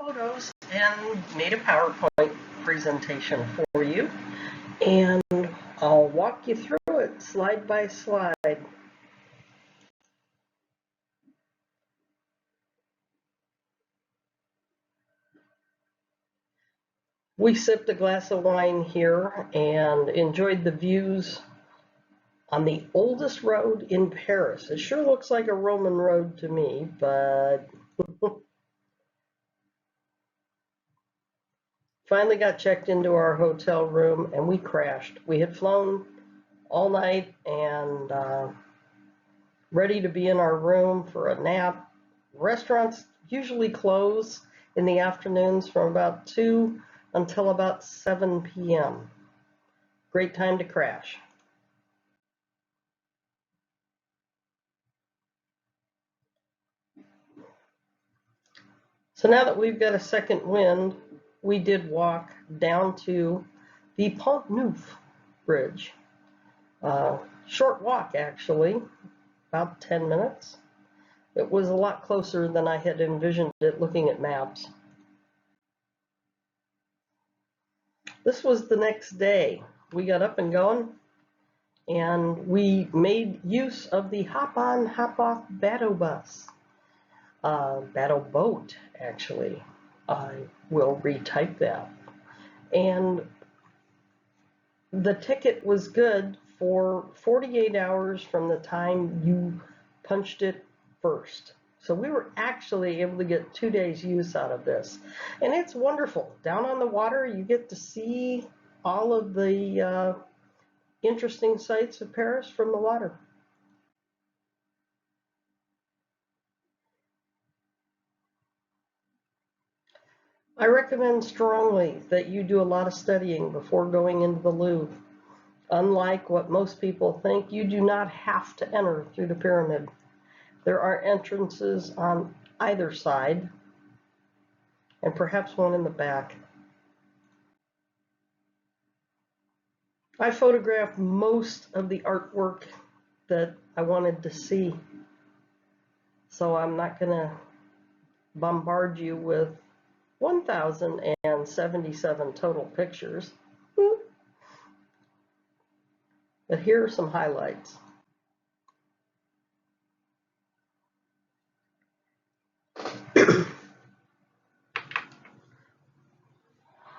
photos and made a PowerPoint presentation for you, and I'll walk you through it slide by slide. We sipped a glass of wine here and enjoyed the views on the oldest road in Paris. It sure looks like a Roman road to me, but finally got checked into our hotel room and we crashed. We had flown all night and ready to be in our room for a nap. Restaurants usually close in the afternoons from about 2 until about 7 p.m. Great time to crash. So now that we've got a second wind, we did walk down to the Pont Neuf Bridge. Short walk, actually, about 10 minutes. It was a lot closer than I had envisioned it looking at maps. This was the next day. We got up and going, and we made use of the hop-on, hop-off Bateau bus. Bateau boat, actually. I will retype that. And the ticket was good for 48 hours from the time you punched it first. So we were actually able to get 2 days use out of this. And it's wonderful. Down on the water, you get to see all of the interesting sights of Paris from the water. I recommend strongly that you do a lot of studying before going into the Louvre. Unlike what most people think, you do not have to enter through the pyramid. There are entrances on either side, and perhaps one in the back. I photographed most of the artwork that I wanted to see, so I'm not going to bombard you with 1,077 total pictures. But here are some highlights.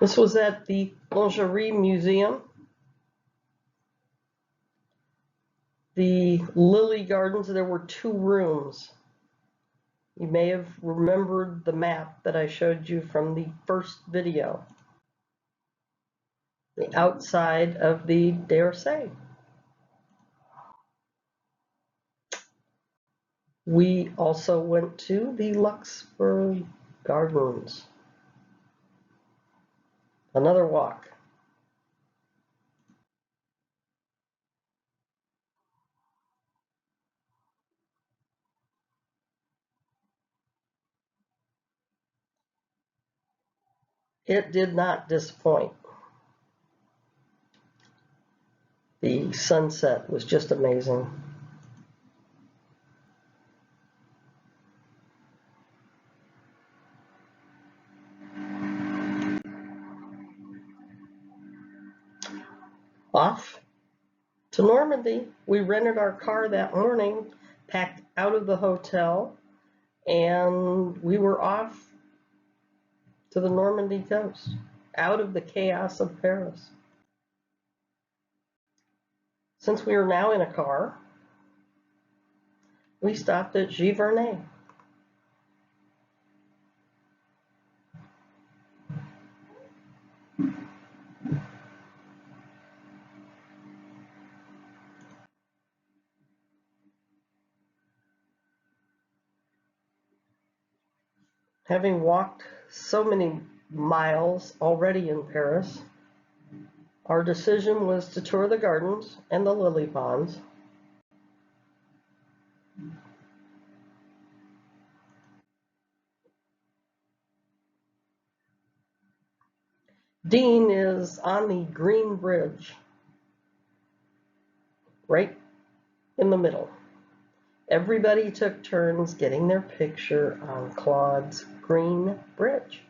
This was at the Lingerie Museum. The Lily Gardens, there were 2 rooms. You may have remembered the map that I showed you from the first video. The outside of the d'Orsay. We also went to the Luxembourg Gardens. Another walk. It did not disappoint. The sunset was just amazing. Off to Normandy. We rented our car that morning, packed out of the hotel, and we were off to the Normandy coast, out of the chaos of Paris. Since we are now in a car, we stopped at Giverny. Having walked so many miles already in Paris, our decision was to tour the gardens and the lily ponds. Dean is on the green bridge, right in the middle. Everybody took turns getting their picture on Claude's green bridge.